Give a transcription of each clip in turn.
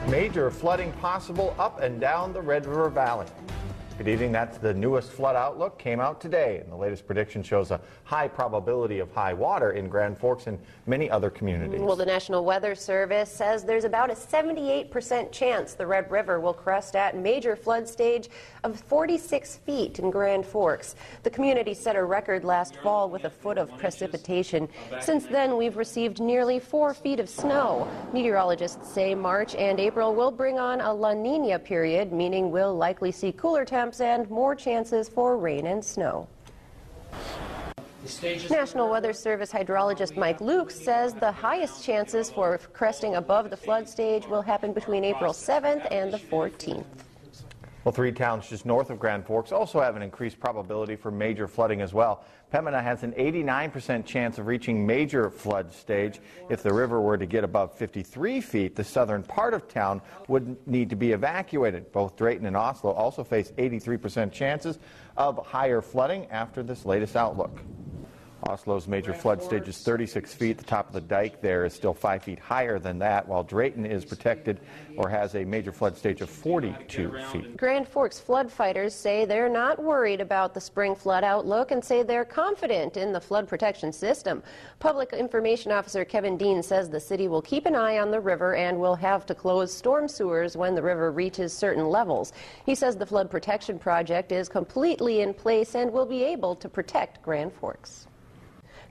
Major flooding possible up and down the Red River Valley. Good evening. That's the newest flood outlook. Came out today, and the latest prediction shows a high probability of high water in Grand Forks and many other communities. Well, the National Weather Service says there's about a 78% chance the Red River will crest at major flood stage of 46 feet in Grand Forks. The community set a record last fall with a foot of precipitation. Since then, we've received nearly 4 feet of snow. Meteorologists say March and April will bring on a La Nina period, meaning we'll likely see cooler temps and more chances for rain and snow. National Weather Service hydrologist Mike Luke says the highest chances for cresting above the flood stage will happen between April 7th and the 14th. Well, 3 towns just north of Grand Forks also have an increased probability for major flooding as well. Pembina has an 89% chance of reaching major flood stage. If the river were to get above 53 feet, the southern part of town would need to be evacuated. Both Drayton and Oslo also face 83% chances of higher flooding after this latest outlook. Oslo's major flood stage is 36 feet. The top of the dike there is still 5 feet higher than that, while Drayton is protected or has a major flood stage of 42 feet. Grand Forks flood fighters say they're not worried about the spring flood outlook and say they're confident in the flood protection system. Public Information Officer Kevin Dean says the city will keep an eye on the river and will have to close storm sewers when the river reaches certain levels. He says the flood protection project is completely in place and will be able to protect Grand Forks.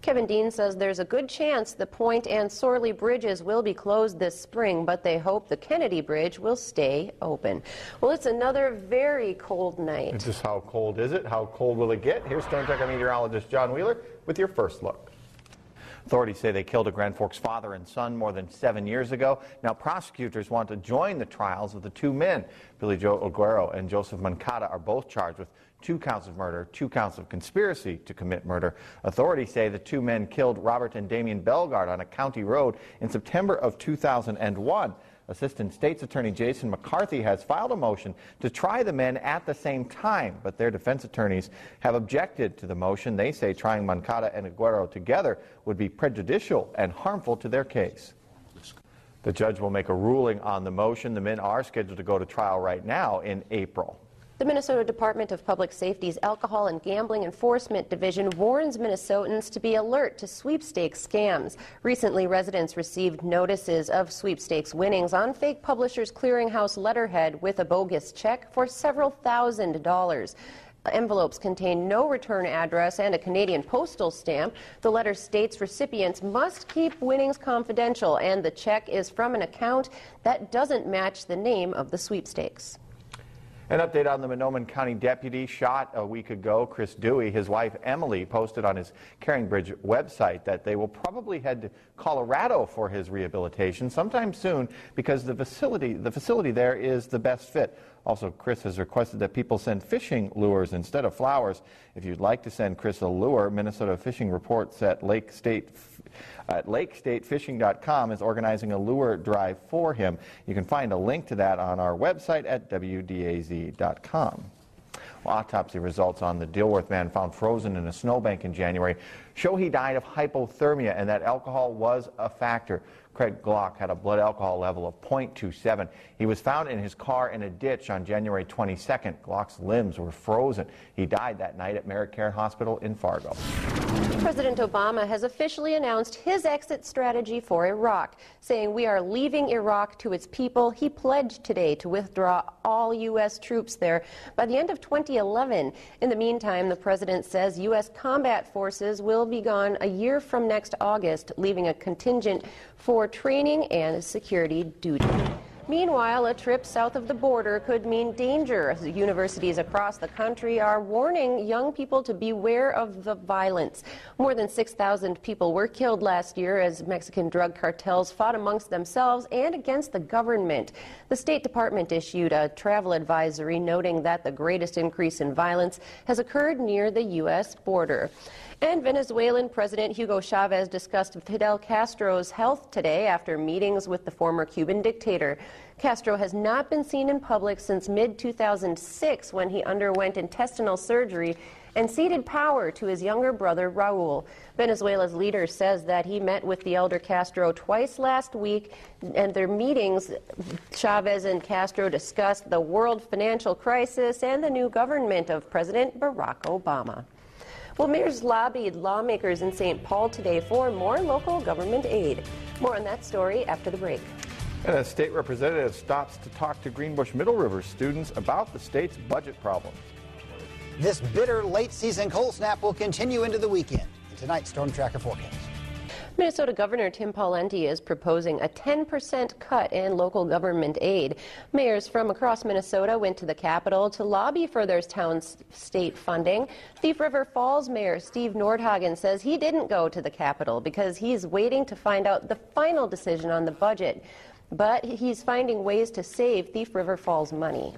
Kevin Dean says there's a good chance the Point and Sorley bridges will be closed this spring, but they hope the Kennedy Bridge will stay open. Well, it's another very cold night. And just how cold is it? How cold will it get? Here's Storm Techer meteorologist John Wheeler with your first look. Authorities say they killed a Grand Forks father and son more than 7 years ago. Now prosecutors want to join the trials of the 2 men. Billy Joe Aguero and Joseph Mancata are both charged with 2 counts of murder, 2 counts of conspiracy to commit murder. Authorities say the 2 men killed Robert and Damien Bellegarde on a county road in September of 2001. Assistant State's Attorney Jason McCarthy has filed a motion to try the men at the same time, but their defense attorneys have objected to the motion. They say trying Mancata and Aguero together would be prejudicial and harmful to their case. The judge will make a ruling on the motion. The men are scheduled to go to trial right now in April. The Minnesota Department of Public Safety's Alcohol and Gambling Enforcement Division warns Minnesotans to be alert to sweepstakes scams. Recently, residents received notices of sweepstakes winnings on fake Publishers Clearinghouse letterhead with a bogus check for several $1,000s. Envelopes contain no return address and a Canadian postal stamp. The letter states recipients must keep winnings confidential, and the check is from an account that doesn't match the name of the sweepstakes. An update on the Mahnomen County deputy shot a week ago, Chris Dewey. His wife, Emily, posted on his Caring Bridge website that they will probably head to Colorado for his rehabilitation sometime soon because the facility there is the best fit. Also, Chris has requested that people send fishing lures instead of flowers. If you'd like to send Chris a lure, Minnesota Fishing Reports at lakestatefishing.com is organizing a lure drive for him. You can find a link to that on our website at WDAZ.com. Well, autopsy results on the Dilworth man found frozen in a snowbank in January show he died of hypothermia and that alcohol was a factor. Craig Glock had a blood alcohol level of 0.27. He was found in his car in a ditch on January 22nd. Glock's limbs were frozen. He died that night at Merritt Care Hospital in Fargo. President Obama has officially announced his exit strategy for Iraq, saying we are leaving Iraq to its people. He pledged today to withdraw all U.S. troops there by the end of 2011. In the meantime, the president says U.S. combat forces will be gone a year from next August, leaving a contingent for training and security duty. Meanwhile, a trip south of the border could mean danger. Universities across the country are warning young people to beware of the violence. More than 6,000 people were killed last year as Mexican drug cartels fought amongst themselves and against the government. The State Department issued a travel advisory noting that the greatest increase in violence has occurred near the U.S. border. And Venezuelan President Hugo Chavez discussed Fidel Castro's health today after meetings with the former Cuban dictator. Castro has not been seen in public since mid-2006 when he underwent intestinal surgery and ceded power to his younger brother, Raul. Venezuela's leader says that he met with the elder Castro twice last week, and their meetings, Chavez and Castro discussed the world financial crisis and the new government of President Barack Obama. Well, mayors lobbied lawmakers in St. Paul today for more local government aid. More on that story after the break. And a state representative stops to talk to Greenbush Middle River students about the state's budget problems. This bitter late-season cold snap will continue into the weekend. In tonight's Storm Tracker forecast. Minnesota Governor Tim Pawlenty is proposing a 10% cut in local government aid. Mayors from across Minnesota went to the Capitol to lobby for their town's state funding. Thief River Falls Mayor Steve Nordhagen says he didn't go to the Capitol because he's waiting to find out the final decision on the budget. But he's finding ways to save Thief River Falls money.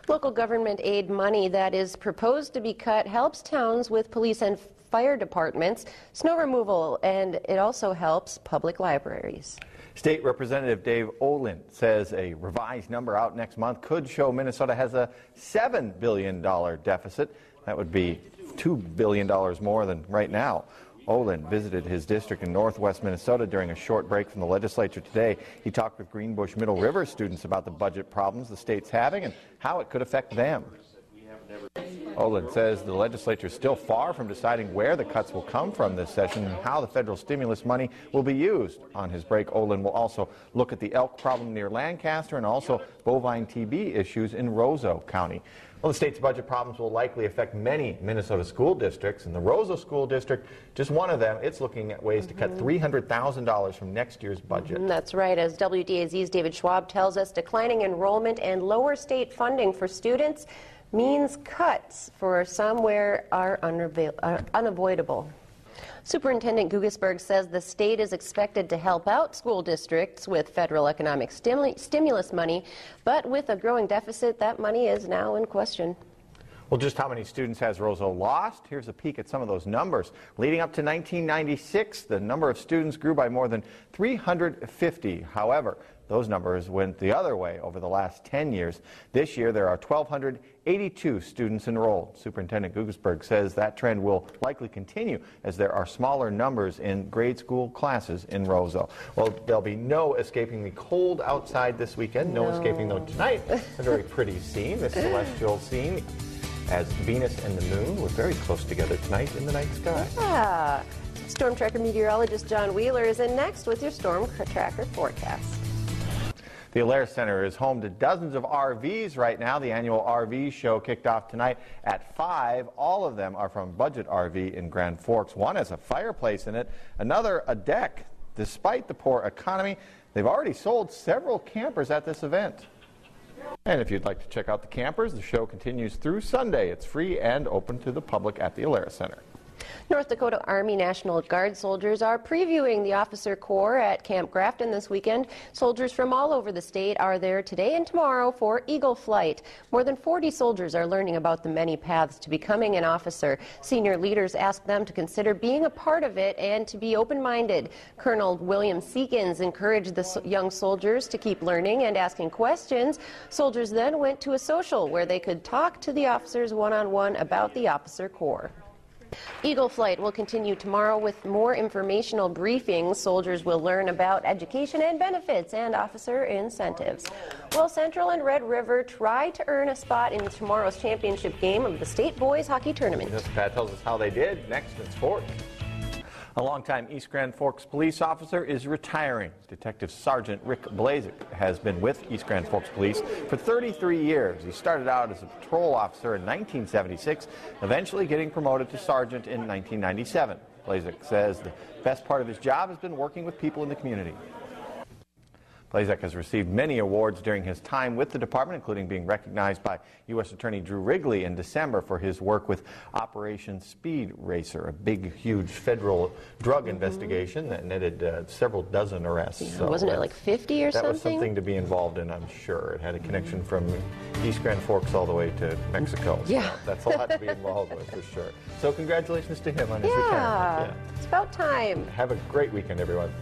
Local government aid money that is proposed to be cut helps towns with police and fire departments, snow removal, and it also helps public libraries. State Representative Dave Olin says a revised number out next month could show Minnesota has a $7 billion deficit. That would be $2 billion more than right now. Olin visited his district in northwest Minnesota during a short break from the legislature today. He talked with Greenbush Middle River students about the budget problems the state's having and how it could affect them. Olin says the legislature is still far from deciding where the cuts will come from this session and how the federal stimulus money will be used. On his break, Olin will also look at the elk problem near Lancaster and also bovine TB issues in Roseau County. Well, the state's budget problems will likely affect many Minnesota school districts, and the Roseau School District, just one of them, it's looking at ways to cut $300,000 from next year's budget. That's right. As WDAZ's David Schwab tells us, declining enrollment and lower state funding for students means cuts for somewhere are unavoidable. Superintendent Gugesberg says the state is expected to help out school districts with federal economic stimulus money, but with a growing deficit, that money is now in question. Well, just how many students has Roseau lost? Here's a peek at some of those numbers. Leading up to 1996, the number of students grew by more than 350. However, those numbers went the other way over the last 10 years. This year, there are 1,282 students enrolled. Superintendent Gugesberg says that trend will likely continue as there are smaller numbers in grade school classes in Roseau. Well, there'll be no escaping the cold outside this weekend. No escaping, though, tonight. A very pretty scene, this celestial scene, as Venus and the moon were very close together tonight in the night sky. Yeah. Storm Tracker meteorologist John Wheeler is in next with your Storm Tracker forecast. The Alair Center is home to dozens of RVs right now. The annual RV show kicked off tonight at 5. All of them are from Budget RV in Grand Forks. One has a fireplace in it, another a deck. Despite the poor economy, they've already sold several campers at this event. And if you'd like to check out the campers, the show continues through Sunday. It's free and open to the public at the Alair Center. North Dakota Army National Guard soldiers are previewing the Officer Corps at Camp Grafton this weekend. Soldiers from all over the state are there today and tomorrow for Eagle Flight. More than 40 soldiers are learning about the many paths to becoming an officer. Senior leaders ask them to consider being a part of it and to be open-minded. Colonel William Seekins encouraged the young soldiers to keep learning and asking questions. Soldiers then went to a social where they could talk to the officers one-on-one about the Officer Corps. Eagle Flight will continue tomorrow with more informational briefings. Soldiers will learn about education and benefits and officer incentives. Well, Central and Red River try to earn a spot in tomorrow's championship game of the state boys hockey tournament. Yes, Pat tells us how they did next in sport. A longtime East Grand Forks police officer is retiring. Detective Sergeant Rick Blazek has been with East Grand Forks Police for 33 years. He started out as a patrol officer in 1976, eventually getting promoted to sergeant in 1997. Blazek says the best part of his job has been working with people in the community. Blazek has received many awards during his time with the department, including being recognized by U.S. Attorney Drew Wrigley in December for his work with Operation Speed Racer, a big, huge federal drug investigation that netted several dozen arrests. Yeah, so wasn't it like 50 or something? That was something to be involved in, I'm sure. It had a connection from East Grand Forks all the way to Mexico. So yeah. That's a lot to be involved with, for sure. So congratulations to him on his retirement. Yeah, it's about time. Have a great weekend, everyone.